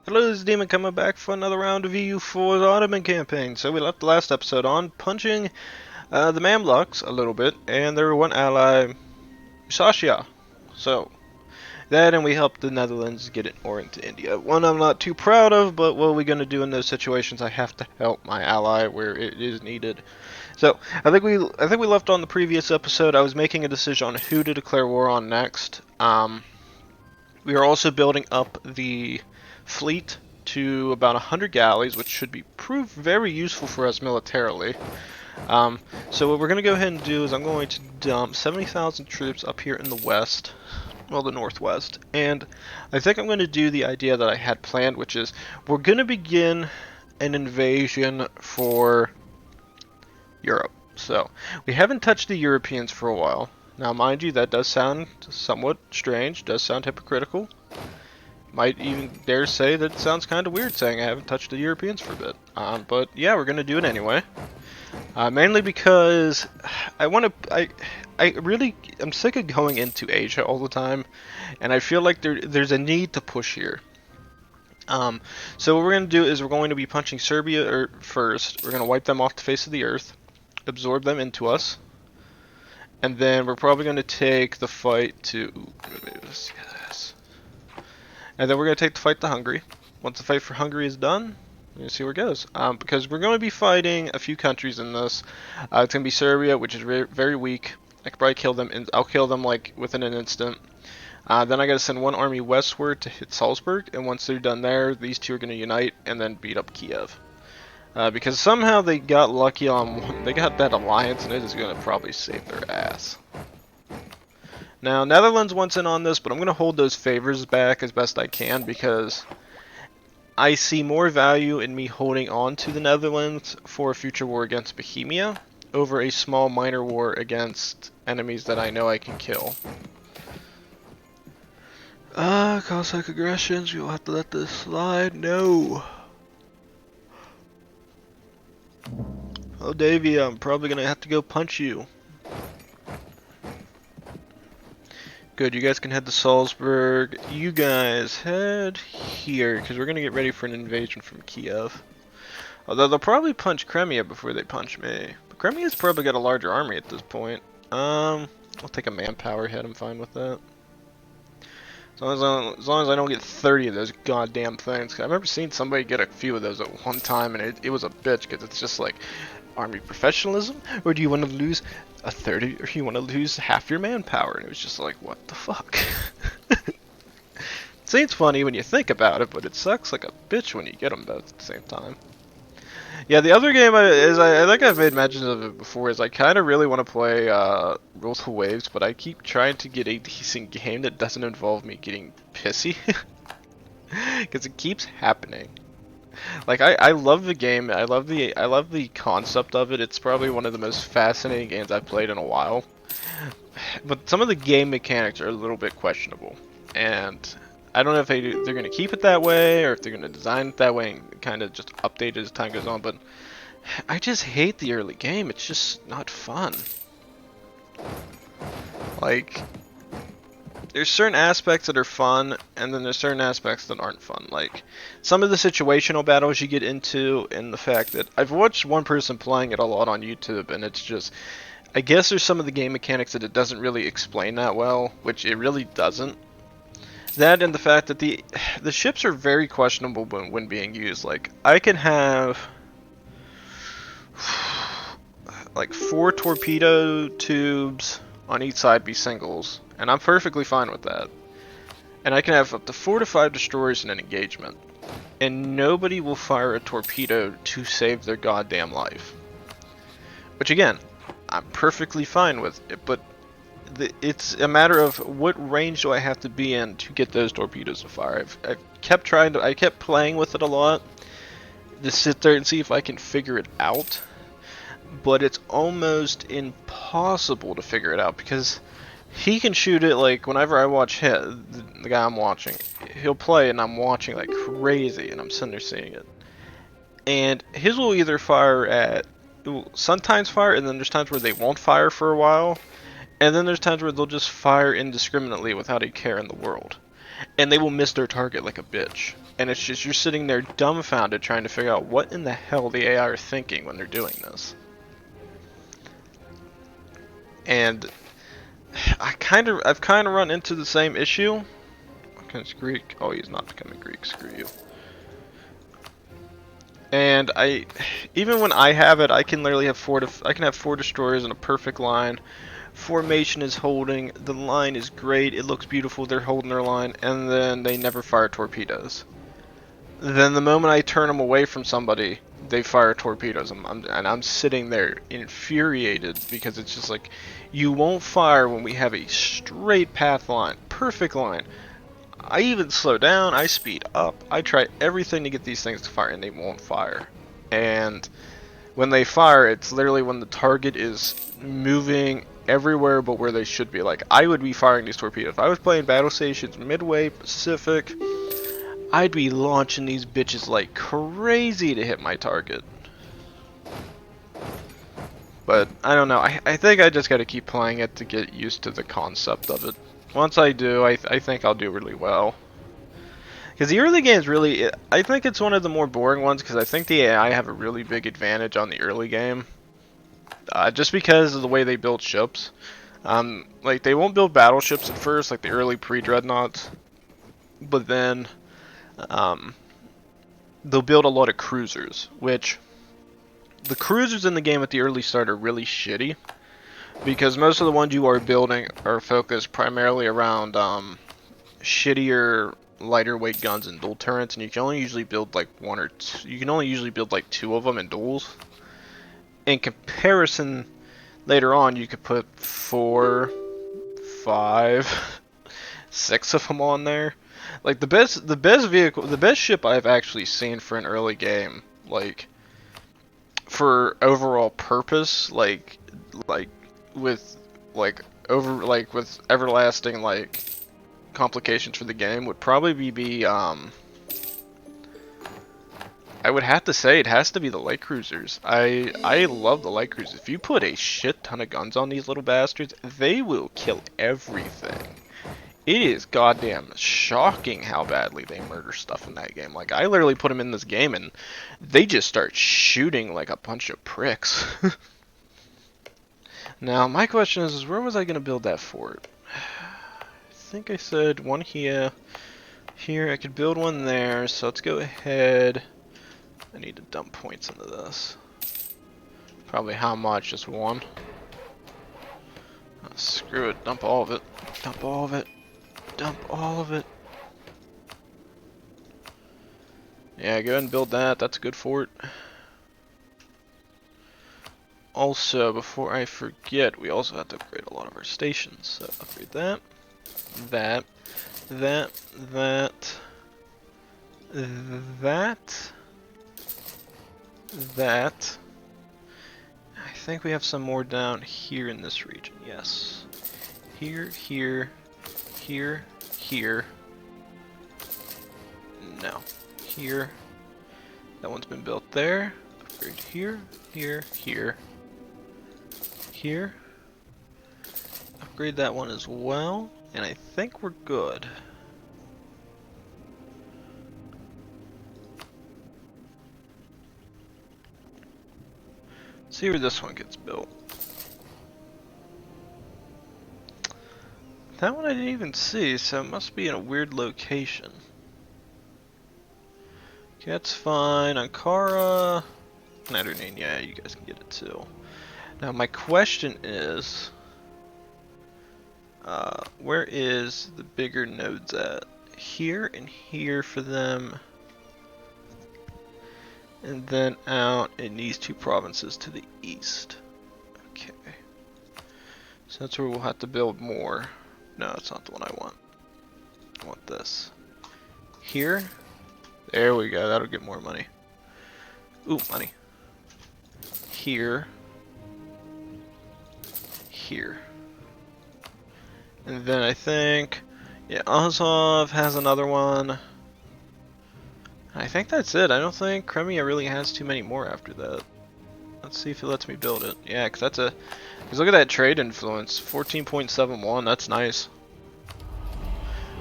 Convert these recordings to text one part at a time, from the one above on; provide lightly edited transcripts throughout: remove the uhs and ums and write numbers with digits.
Hello, this is Demon coming back for another round of EU4's Ottoman campaign. So we left the last episode on punching the Mamluks a little bit, and their one ally, Sasha. So, that and we helped the Netherlands get it more into India. One I'm not too proud of, but what are we going to do in those situations? I have to help my ally where it is needed. So, I think we left on the previous episode. I was making a decision on who to declare war on next. We are also building up the fleet to about 100 galleys, which should be prove very useful for us militarily. So what we're going to go ahead and do is I'm going to dump 70,000 troops up here in the west, well, the northwest, and I think I'm going to do the idea that I had planned, which is we're going to begin an invasion for Europe. So we haven't touched the Europeans for a while. Now, mind you, that does sound somewhat strange, does sound hypocritical. Might even dare say that it sounds kind of weird saying I haven't touched the Europeans for a bit. But yeah, we're going to do it anyway. Mainly because I'm sick of going into Asia all the time, and I feel like there's a need to push here. So what we're going to do is we're going to be punching Serbia first. We're going to wipe them off the face of the earth, absorb them into us, and then we're probably going to take the fight to... let's see this. And then we're going to take the fight to Hungary. Once the fight for Hungary is done, we're going to see where it goes. Because we're going to be fighting a few countries in this. It's going to be Serbia, which is very weak. I could probably kill them. I'll kill them like within an instant. Then I got to send one army westward to hit Salzburg. And once they're done there, these two are going to unite and then beat up Kiev. Because somehow they got lucky on... They got that alliance, and it is going to probably save their ass. Now, Netherlands wants in on this, but I'm going to hold those favors back as best I can because I see more value in me holding on to the Netherlands for a future war against Bohemia over a small minor war against enemies that I know I can kill. Cossack aggressions, we'll have to let this slide. No. Oh, Davey, I'm probably going to have to go punch you. Good, you guys can head to Salzburg. You guys head here, because we're going to get ready for an invasion from Kiev. Although they'll probably punch Crimea before they punch me. But Crimea's probably got a larger army at this point. I'll take a manpower hit, I'm fine with that. As long as I don't get 30 of those goddamn things. I remember seeing somebody get a few of those at one time, and it was a bitch, because it's just like, army professionalism? Or do you want to lose a third, or you want to lose half your manpower? And it was just like, what the fuck? It seems funny when you think about it, but it sucks like a bitch when you get them both at the same time. Yeah, the other game I think I've made mentions of it before is I kind of really want to play Rule the Waves, but I keep trying to get a decent game that doesn't involve me getting pissy. Because it keeps happening. Like I love the game. I love the concept of it. It's probably one of the most fascinating games I've played in a while. But some of the game mechanics are a little bit questionable, and I don't know if they're going to keep it that way or if they're going to design it that way and kind of just update it as time goes on. But I just hate the early game. It's just not fun. Like, there's certain aspects that are fun, and then there's certain aspects that aren't fun. Like, some of the situational battles you get into, and the fact that I've watched one person playing it a lot on YouTube, and it's just, I guess there's some of the game mechanics that it doesn't really explain that well, which it really doesn't. That and the fact that the ships are very questionable when being used. Like, I can have like 4 torpedo tubes on each side be singles, and I'm perfectly fine with that. And I can have up to 4 to 5 destroyers in an engagement, and nobody will fire a torpedo to save their goddamn life. Which again, I'm perfectly fine with it, but it's a matter of what range do I have to be in to get those torpedoes to fire. I kept playing with it a lot to sit there and see if I can figure it out, but it's almost impossible to figure it out because he can shoot it like whenever I watch the guy I'm watching, he'll play and I'm watching like crazy and I'm sitting there seeing it, and his will either fire at sometimes fire, and then there's times where they won't fire for a while. And then there's times where they'll just fire indiscriminately without a care in the world. and they will miss their target like a bitch. And it's just, you're sitting there dumbfounded trying to figure out what in the hell the AI are thinking when they're doing this. And I've kind of run into the same issue. Okay, it's Greek. Oh, he's not becoming Greek. Screw you. And even when I have it, I can literally have I can have 4 destroyers in a perfect line. Formation is holding. The line is great. It looks beautiful. They're holding their line, and then they never fire torpedoes. Then the moment I turn them away from somebody, they fire torpedoes, and I'm sitting there infuriated because it's just like, you won't fire when we have a straight path line, perfect line. I even slow down, I speed up, I try everything to get these things to fire, and they won't fire. And when they fire, it's literally when the target is moving everywhere but where they should be. Like, I would be firing these torpedoes. If I was playing Battle Stations Midway, Pacific, I'd be launching these bitches like crazy to hit my target. But, I don't know, I think I just gotta keep playing it to get used to the concept of it. Once I do, I think I'll do really well. Because the early games really, I think it's one of the more boring ones, because I think the AI have a really big advantage on the early game. Just because of the way they build ships. Like, they won't build battleships at first, like the early pre-dreadnoughts. But then, they'll build a lot of cruisers, which the cruisers in the game at the early start are really shitty. Because most of the ones you are building are focused primarily around shittier, lighter weight guns and dual turrets, and you can only usually build like 1 or 2. You can only usually build like 2 of them in duels. In comparison, later on you could put 4, 5, 6 of them on there. Like the best ship I've actually seen for an early game, like for overall purpose, like with with everlasting like complications for the game, would probably be I would have to say it has to be the light cruisers. I love the light cruisers. If you put a shit ton of guns on these little bastards, they will kill everything. It is goddamn shocking how badly they murder stuff in that game. Like, I literally put them in this game and they just start shooting like a bunch of pricks. Now, my question is where was I going to build that fort? I think I said one here. Here, I could build one there, so let's go ahead. I need to dump points into this. Probably how much? Just 1? Oh, screw it. Dump all of it. Dump all of it. Dump all of it. Yeah, go ahead and build that. That's a good fort. Also, before I forget, we also have to upgrade a lot of our stations. So upgrade that, that, that, that. I think we have some more down here in this region. Yes. Here, here, here, here. No. Here. That one's been built there. Upgrade here, here, here. Here. Upgrade that one as well, and I think we're good. See where this one gets built. That one I didn't even see, so it must be in a weird location. Okay, that's fine. Ankara, Netherlands, yeah, you guys can get it too. Now my question is, where is the bigger nodes at? Here and here for them, and then out in these 2 provinces to the east. Okay, so that's where we'll have to build more. No, that's not the one I want. I want this. Here, there we go, that'll get more money. Ooh, money. Here. Here. And then I think, yeah, Azov has another one. I think that's it. I don't think Crimea really has too many more after that. Let's see if it lets me build it. Yeah, because that's because look at that trade influence, 14.71, that's nice.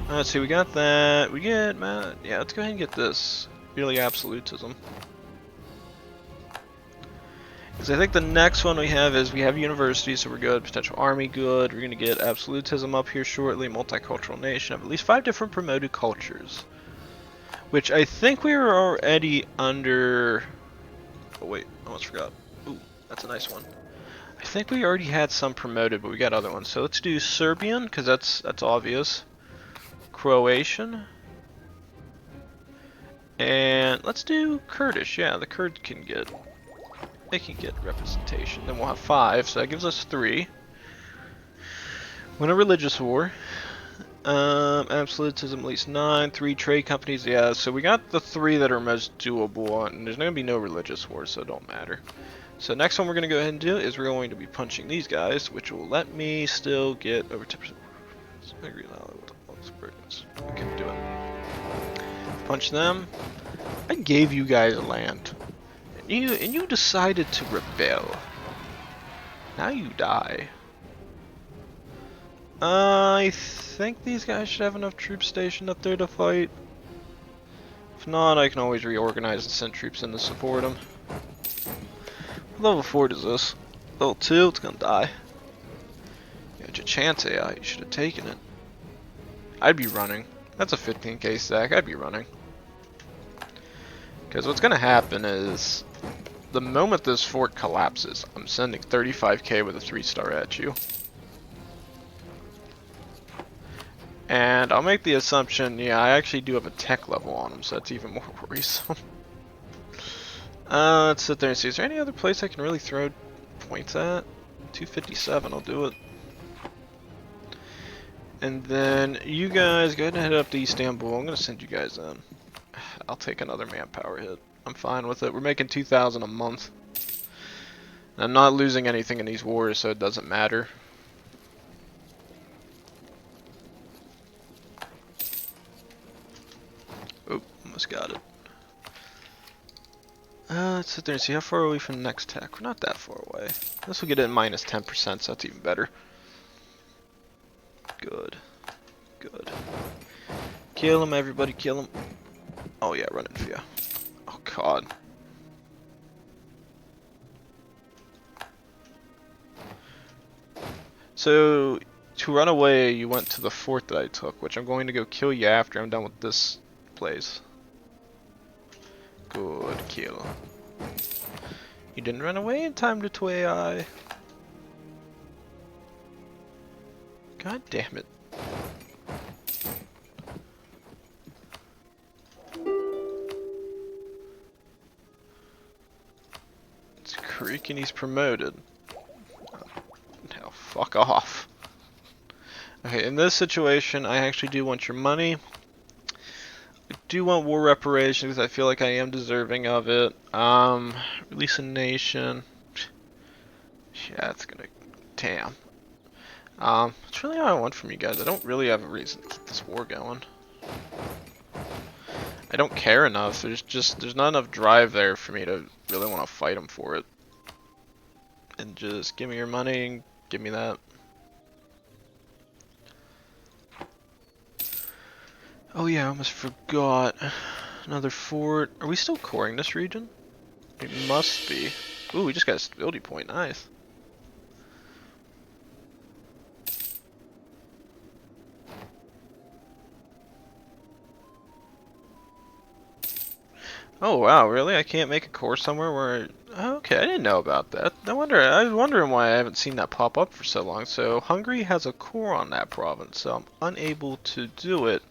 Let's see, we got that. We get, man, yeah, let's go ahead and get this. Really absolutism. Because I think the next one we have is we have university, so we're good. Potential army, good. We're going to get absolutism up here shortly. Multicultural nation. At least 5 different promoted cultures. Which I think we were already under... Oh wait, I almost forgot. Ooh, that's a nice one. I think we already had some promoted, but we got other ones. So let's do Serbian, because that's obvious. Croatian. And let's do Kurdish. Yeah, the Kurds can get... They can get representation. Then we'll have 5, so that gives us 3. Win a religious war. Absolutism at least 9. 3 trade companies. Yeah, so we got the 3 that are most doable, and there's going to be no religious wars, so it don't matter. So next one we're going to go ahead and do is we're going to be punching these guys, which will let me still get over 10%. Okay, do it. Punch them. I gave you guys land. And you decided to rebel. Now you die. I think these guys should have enough troops stationed up there to fight. If not, I can always reorganize and send troops in to support them. What level 4 is this? Level 2, it's gonna die. You had your chance, AI. You should have taken it. I'd be running. That's a 15k stack. I'd be running. Because what's gonna happen is, the moment this fort collapses, I'm sending 35k with a 3-star at you. And I'll make the assumption, yeah, I actually do have a tech level on him, so that's even more worrisome. Let's sit there and see, is there any other place I can really throw points at? 257, I'll do it. And then you guys go ahead and head up to Istanbul. I'm going to send you guys in. I'll take another manpower hit. I'm fine with it. We're making 2,000 a month. And I'm not losing anything in these wars, so it doesn't matter. Oh, almost got it. Let's sit there and see how far are we from the next tech. We're not that far away. This will get it in minus 10%, so that's even better. Good. Good. Kill him, everybody, kill him. Oh yeah, running for you. Oh god. So, to run away, you went to the fort that I took, which I'm going to go kill you after I'm done with this place. Good kill. You didn't run away in time to AI. God damn it. It's Creek and he's promoted. Now fuck off. Okay, in this situation, I actually do want your money. I do want war reparations. I feel like I am deserving of it. Release a nation. Yeah, it's gonna. Damn. That's really all I want from you guys. I don't really have a reason to keep this war going. I don't care enough. There's not enough drive there for me to really want to fight them for it. And just give me your money and give me that. Oh yeah, I almost forgot. Another fort. Are we still coring this region? It must be. Ooh, we just got a stability point. Nice. Oh wow, really? I can't make a core somewhere where... Okay, I didn't know about that. I was wondering why I haven't seen that pop up for so long. So Hungary has a core on that province, so I'm unable to do it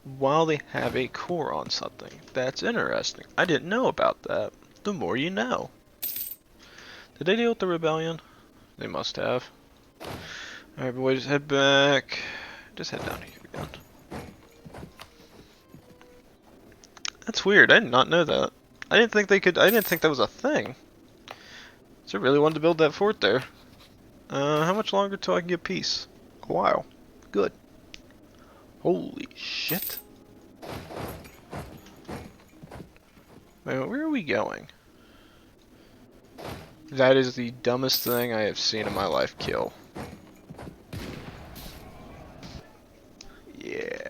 while they have a core on something. That's interesting. I didn't know about that. The more you know. Did they deal with the rebellion? They must have. Alright boys, head back. Just head down here again. That's weird. I did not know that. I didn't think they could. I didn't think that was a thing. So I really wanted to build that fort there. How much longer till I can get peace? A while. Good. Holy shit. Wait, where are we going? That is the dumbest thing I have seen in my life kill. Yeah.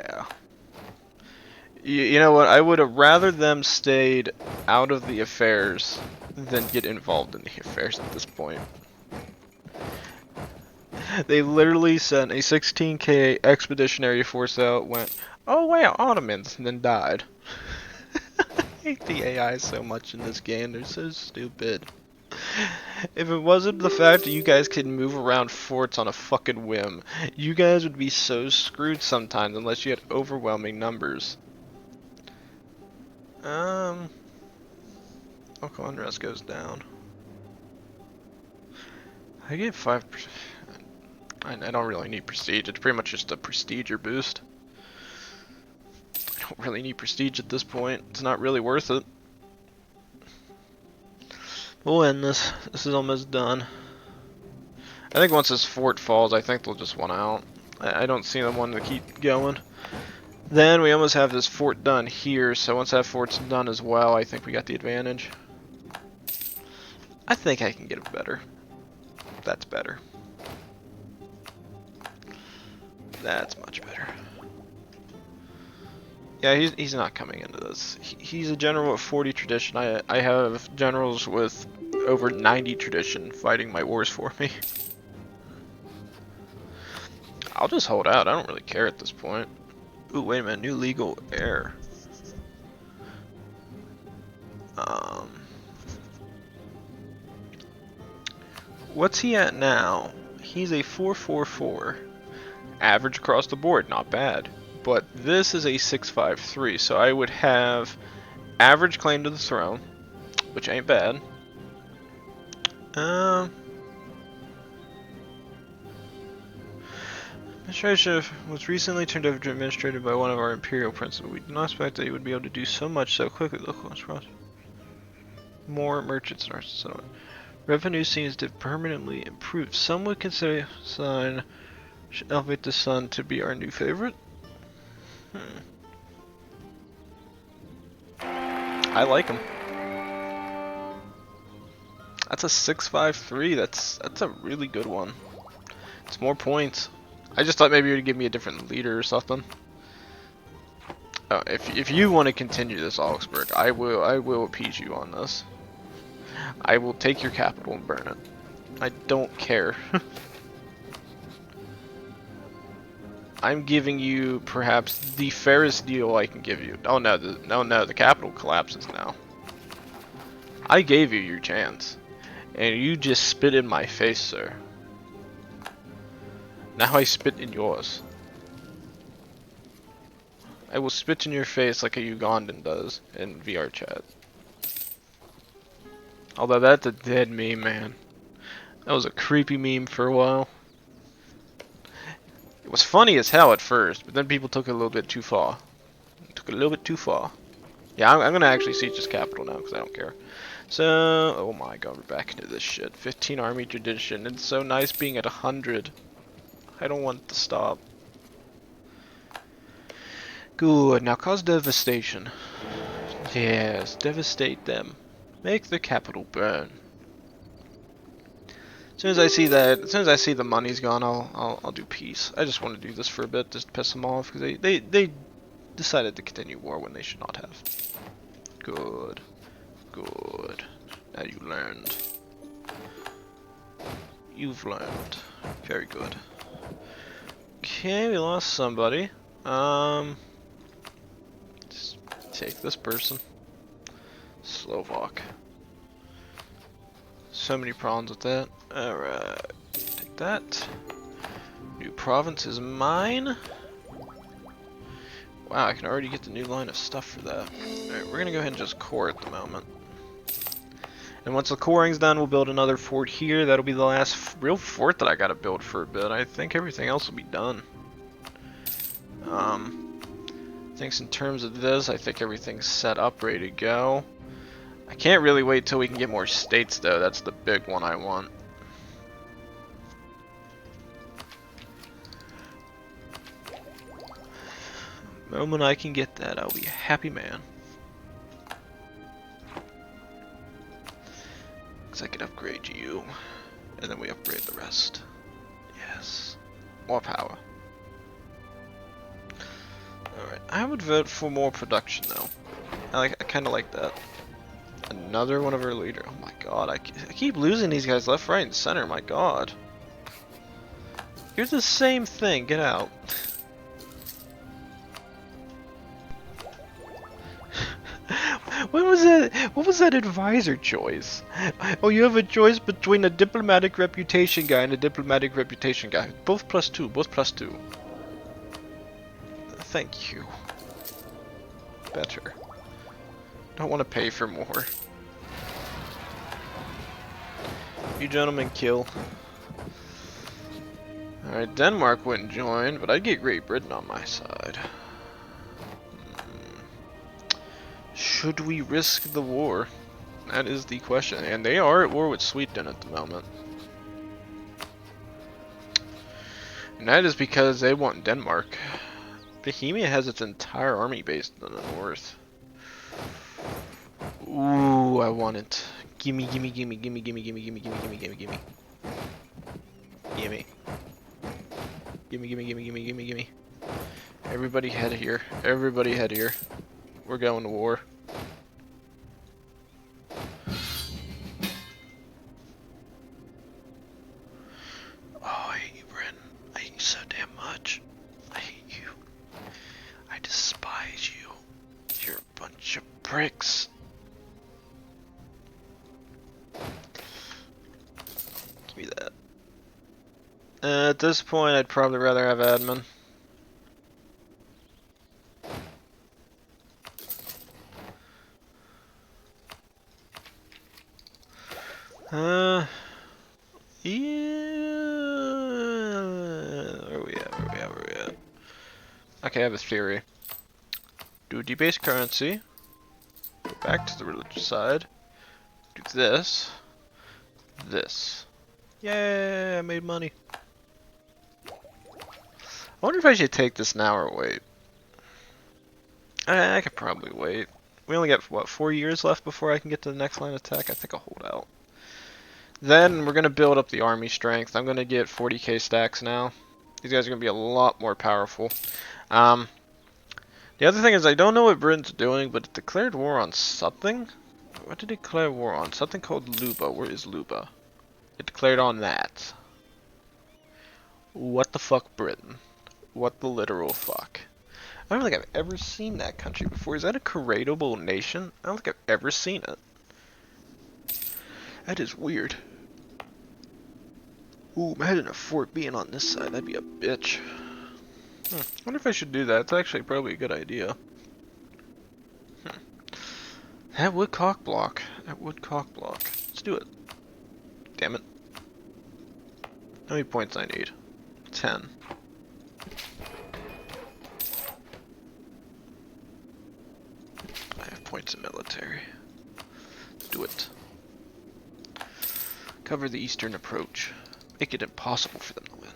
You know what? I would have rather them stayed out of the affairs than get involved in the affairs at this point. They literally sent a 16k expeditionary force out, went, oh wow, Ottomans, and then died. I hate the AI so much in this game, they're so stupid. If it wasn't the fact that you guys can move around forts on a fucking whim, you guys would be so screwed sometimes unless you had overwhelming numbers. Local unrest goes down. I get 5%. I don't really need prestige. It's pretty much just a prestige boost. I don't really need prestige at this point. It's not really worth it. We'll end this. This is almost done. I think once this fort falls, I think they'll just want out. I don't see them wanting to keep going. Then we almost have this fort done here, so once that fort's done as well, I think we got the advantage. I think I can get it better. That's better. That's much better. Yeah, he's not coming into this. He's a general with 40 tradition. I have generals with over 90 tradition fighting my wars for me. I'll just hold out. I don't really care at this point. Ooh, wait a minute. New legal heir. What's he at now? He's a 444. Average across the board, not bad. But this is a 653, so I would have average claim to the throne, which ain't bad. Administration was recently turned over to administrated by one of our imperial princes. We did not expect that he would be able to do so much so quickly. Local more merchants in our settlement. Revenue seems to permanently improve. Some would consider sign should elevate the sun to be our new favorite. I like him. That's a 653. That's a really good one. It's more points. I just thought maybe it would give me a different leader or something. Oh, if you want to continue this, Augsburg, I will appease you on this. I will take your capital and burn it. I don't care. I'm giving you perhaps the fairest deal I can give you. Oh no, the capital collapses now. I gave you your chance, and you just spit in my face, sir. Now I spit in yours. I will spit in your face like a Ugandan does in VR chat. Although that's a dead meme, man. That was a creepy meme for a while. It was funny as hell at first, but then people took it a little bit too far. Took it a little bit too far. Yeah, I'm gonna actually siege this capital now because I don't care. So, oh my god, we're back into this shit. 15 army tradition. It's so nice being at 100. I don't want it to stop. Good, now cause devastation. Yes, devastate them. Make the capital burn. As soon as I see that, as soon as I see the money's gone, I'll do peace. I just want to do this for a bit, just to piss them off, because they decided to continue war when they should not have. Good, good. Now you learned. You've learned. Very good. Okay, we lost somebody. Just take this person. Slovak. So many problems with that. Alright, take that. New province is mine. Wow, I can already get the new line of stuff for that. Alright, we're gonna go ahead and just core at the moment. And once the coring's done, we'll build another fort here. That'll be the last real fort that I gotta build for a bit. I think everything else will be done. Thanks in terms of this, I think everything's set up, ready to go. I can't really wait till we can get more states though, that's the big one I want. The moment I can get that, I'll be a happy man. Because I can upgrade you, and then we upgrade the rest. Yes. More power. Alright, I would vote for more production though. I kind of like that. Another one of our leaders. Oh my god, I keep losing these guys left, right, and center. My god. You're the same thing. Get out. What was that? What was that advisor choice? Oh, you have a choice between a diplomatic reputation guy and a diplomatic reputation guy. Both +2. Both +2. Thank you. Better. Don't want to pay for more. You gentlemen kill. Alright, Denmark wouldn't join, but I'd get Great Britain on my side. Should we risk the war? That is the question. And they are at war with Sweden at the moment. And that is because they want Denmark. Bohemia has its entire army based in the north. Ooh, I want it. Gimme, gimme, gimme, gimme, gimme, gimme, gimme, gimme, gimme, gimme, gimme. Gimme. Gimme, gimme, gimme, gimme, gimme, gimme. Everybody head here. Everybody head here. We're going to war. Oh, I hate you, Britain. I hate you so damn much. I hate you. I despise you. You're a bunch of pricks. Give me that. At this point, I'd probably rather have admin. Yeah. Where we at? Okay, I have a theory. Do a debased currency. Go back to the religious side. Do this. This. Yay, I made money. I wonder if I should take this now or wait. I could probably wait. We only got, what, 4 years left before I can get to the next line of attack? I think I'll hold out. Then we're going to build up the army strength. I'm going to get 40k stacks now. These guys are going to be a lot more powerful. The other thing is I don't know what Britain's doing, but it declared war on something. What did it declare war on? Something called Luba. Where is Luba? It declared on that. What the fuck, Britain? What the literal fuck? I don't think I've ever seen that country before. Is that a creatable nation? I don't think I've ever seen it. That is weird. Ooh, imagine a fort being on this side. That'd be a bitch. I wonder if I should do that. It's actually probably a good idea. That would cock block. That would cock block. Let's do it. Damn it. How many points I need? 10. I have points in military. Do it. Cover the eastern approach. Make it impossible for them to win.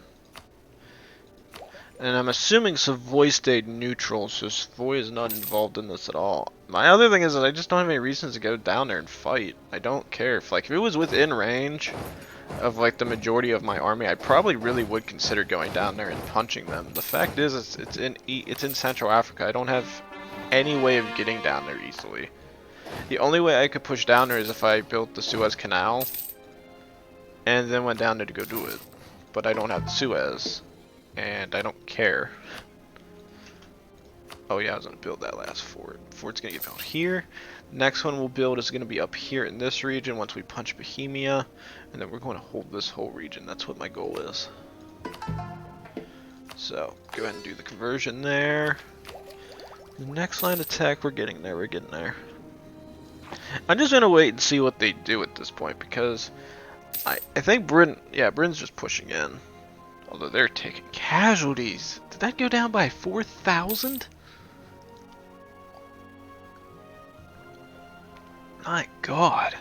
And I'm assuming Savoy stayed neutral, so Savoy is not involved in this at all. My other thing is that I just don't have any reasons to go down there and fight. I don't care. If it was within range of like the majority of my army, I probably really would consider going down there and punching them. The fact is, it's in Central Africa. I don't have any way of getting down there easily. The only way I could push down there is if I built the Suez Canal and then went down there to go do it. But I don't have the Suez, and I don't care. Oh yeah, I was gonna build that last fort. Fort's gonna get built here. Next one we'll build is gonna be up here in this region once we punch Bohemia, and then we're going to hold this whole region. That's what my goal is. So go ahead and do the conversion there. The next line of attack, we're getting there. We're getting there. I'm just gonna wait and see what they do at this point, because I think Britain, yeah, Britain's just pushing in. Although they're taking casualties. Did that go down by 4,000? My god.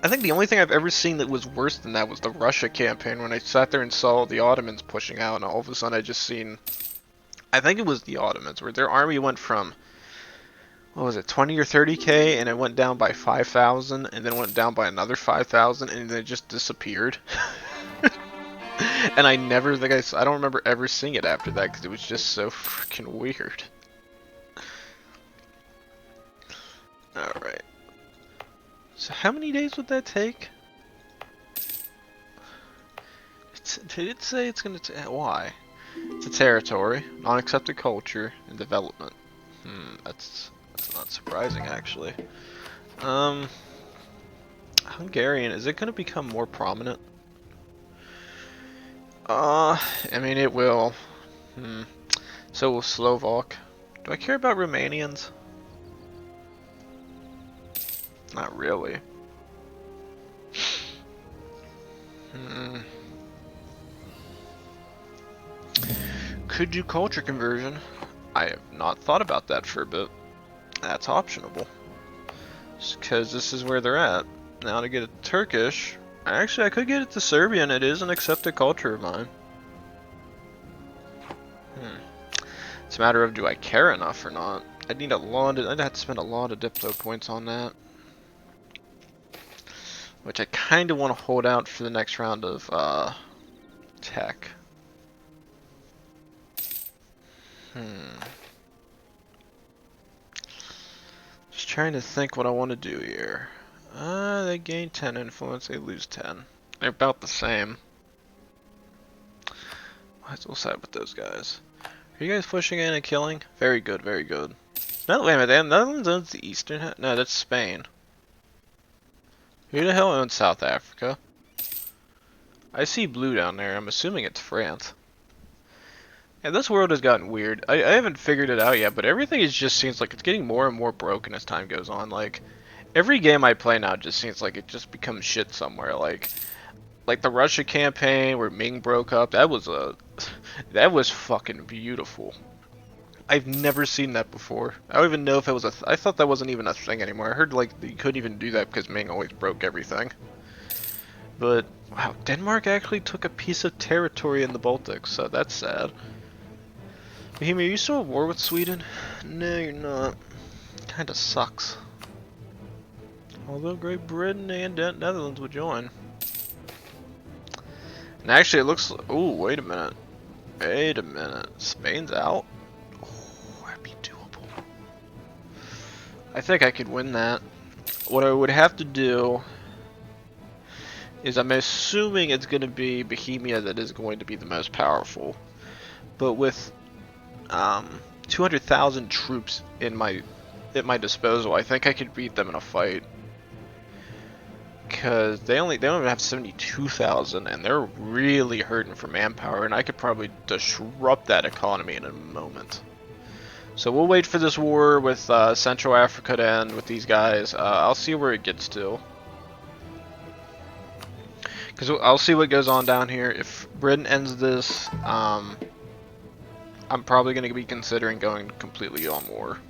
I think the only thing I've ever seen that was worse than that was the Russia campaign, when I sat there and saw the Ottomans pushing out, and all of a sudden I just seen, I think it was the Ottomans, where their army went from, what was it, 20 or 30k, and it went down by 5,000, and then went down by another 5,000, and then it just disappeared. And I never think I don't remember ever seeing it after that, because it was just so freaking weird. So how many days would that take? Did it say it's gonna why? It's a territory, non-accepted culture, and development. That's not surprising actually. Hungarian, is it gonna become more prominent? I mean it will. So will Slovak. Do I care about Romanians? Not really. Could do culture conversion. I have not thought about that for a bit. That's optionable. Because this is where they're at. Now to get it Turkish, actually I could get it to Serbian. It is an accepted culture of mine. It's a matter of do I care enough or not. I'd have to spend a lot of Diplo points on that. Which I kind of want to hold out for the next round of tech. Just trying to think what I want to do here. They gain 10 influence, they lose 10. They're about the same. We'll side with those guys. Are you guys pushing in and killing? Very good, very good. No, wait a minute, Netherlands owns the eastern half? No, that's Spain. Who the hell owns South Africa? I see blue down there, I'm assuming it's France. Yeah, this world has gotten weird. I haven't figured it out yet, but everything just seems like it's getting more and more broken as time goes on. Like, every game I play now just seems like it just becomes shit somewhere. Like the Russia campaign where Ming broke up, that was fucking beautiful. I've never seen that before. I don't even know if it was I thought that wasn't even a thing anymore. I heard like you couldn't even do that because Ming always broke everything. But wow, Denmark actually took a piece of territory in the Baltics, so that's sad. Bohemia, are you still at war with Sweden? No, you're not. Kinda sucks. Although Great Britain and Netherlands would join. And actually it looks... Ooh, wait a minute. Wait a minute. Spain's out? Oh, that'd be doable. I think I could win that. What I would have to do is I'm assuming it's going to be Bohemia that is going to be the most powerful. But with 200,000 troops at my disposal, I think I could beat them in a fight. Because they don't even have 72,000, and they're really hurting for manpower, and I could probably disrupt that economy in a moment. So we'll wait for this war with Central Africa to end with these guys. I'll see where it gets to. Because I'll see what goes on down here. If Britain ends this, I'm probably going to be considering going completely on war.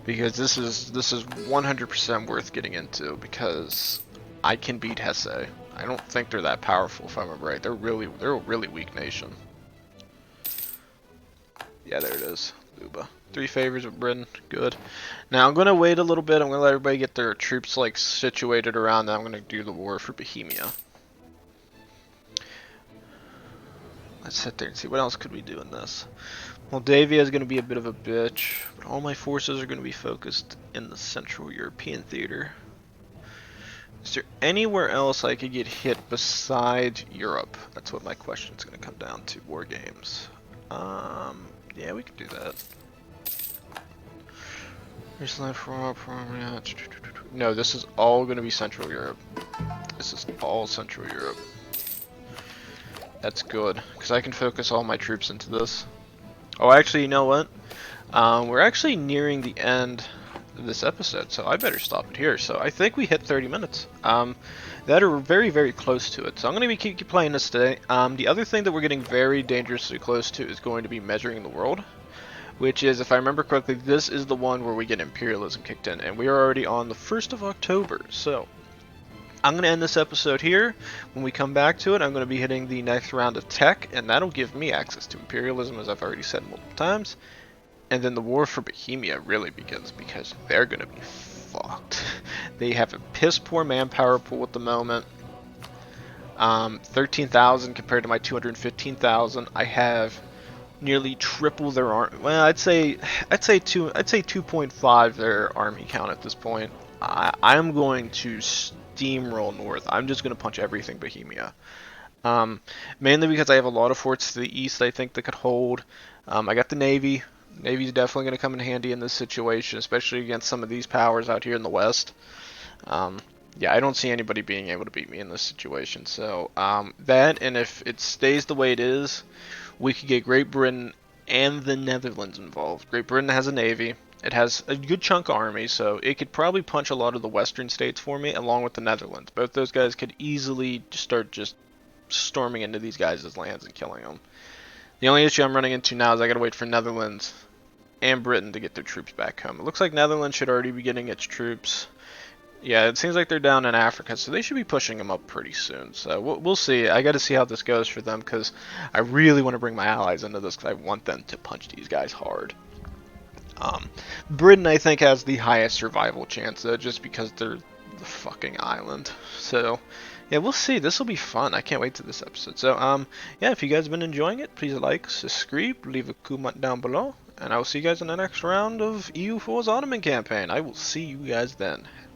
Because this is 100% worth getting into, because I can beat Hesse. I don't think they're that powerful, if I remember right. They're a really weak nation. Yeah, there it is. Luba. 3 favors with Britain. Good. Now I'm gonna wait a little bit. I'm gonna let everybody get their troops like situated around. Then I'm gonna do the war for Bohemia. Let's sit there and see what else could we do in this. Moldavia is going to be a bit of a bitch, but all my forces are going to be focused in the Central European theater. Is there anywhere else I could get hit besides Europe? That's what my question is going to come down to. War games. Yeah, we can do that. No, this is all going to be Central Europe. This is all Central Europe. That's good, because I can focus all my troops into this. Oh, actually, you know what? We're actually nearing the end of this episode, so I better stop it here. So I think we hit 30 minutes. That are very, very close to it. So I'm going to keep playing this today. The other thing that we're getting very dangerously close to is going to be measuring the world, which is, if I remember correctly, this is the one where we get imperialism kicked in, and we are already on the 1st of October. So I'm going to end this episode here. When we come back to it, I'm going to be hitting the next round of tech, and that'll give me access to imperialism, as I've already said multiple times. And then the war for Bohemia really begins, because they're going to be fucked. They have a piss poor manpower pool at the moment. 13,000 compared to my 215,000. I have nearly triple their arm. Well, I'd say 2.5 their army count at this point. I'm going to steamroll north. I'm just going to punch everything Bohemia. Um, Mainly because I have a lot of forts to the east I think that could hold. I got the Navy. Navy's definitely going to come in handy in this situation, especially against some of these powers out here in the west. Um, yeah, I don't see anybody being able to beat me in this situation. So that, and if it stays the way it is, we could get Great Britain and the Netherlands involved. Great Britain has a navy. It has a good chunk of army, so it could probably punch a lot of the western states for me, along with the Netherlands. Both those guys could easily start just storming into these guys' lands and killing them. The only issue I'm running into now is I gotta wait for Netherlands and Britain to get their troops back home. It looks like Netherlands should already be getting its troops. Yeah, it seems like they're down in Africa, so they should be pushing them up pretty soon. So we'll see. I got to see how this goes for them because I really want to bring my allies into this because I want them to punch these guys hard. Britain, I think, has the highest survival chance, though, just because they're the fucking island. So, yeah, we'll see. This will be fun. I can't wait to this episode. So, yeah, if you guys have been enjoying it, please like, subscribe, leave a comment down below, and I will see you guys in the next round of EU4's Ottoman campaign. I will see you guys then.